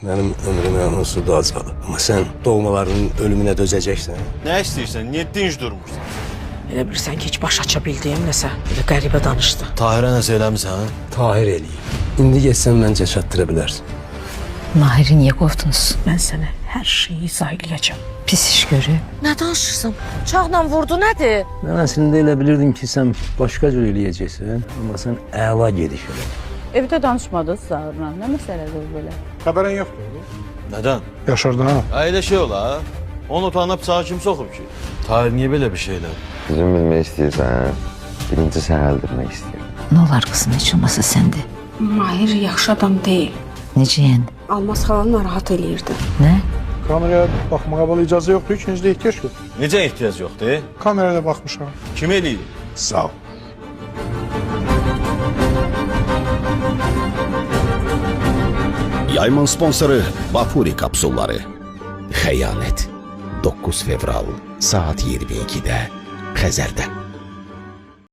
Benim ömrüme onsuz da az qalıb. Amma sən doğmalarının ölümünə dözəcəksən. Nə istəyirsən? Niyə dinc durmursan? Elə bilirsən ki, heç baş aça bildiyim nəsə. Elə qəribə danışdı. Tahirə nəsə eləmisən? Tahir eləyib. İndi getsən məncə çatdıra bilərsən. Mahiri niyə qovdunuz? Mən sənə hər şeyi izah eləyəcəm. Pis iş görüb. Nə danışırsan? Bıçaqla vurdu nədir? Mən əslində elə bilirdim ki, sən başqa cür eləyəcəksən. Amma sən əla gediş elə. Evdə danışmadınız Zahırla. Nə məsələdir belə? Xəbərin yoxdur? Nədən? Yaşardan ha? Elə şey ola. Onu utanıb bıçağı kim soxub ki? Tahir niyə belə bir şey elədi? Üzüm bilmək istəyirsən, birinci sən öldürmək istəyirəm. Nə olar qızım, heç olmasa səndə. Mahir yaxşı adam deyil. Necə yəni? Almaz xalanı narahat eləyirdi. Nə? Kameraya baxmağa belə icazə yoxdur, ikincidə ehtiyac yoxdur. Necə ehtiyac yoxdur? Kamerada baxmışam. Kim eləyir? Sağ ol. Yayımın sponsoru Vapuri kapsulları. Xəyanət 9 fevral saat 22-də Xəzərdə.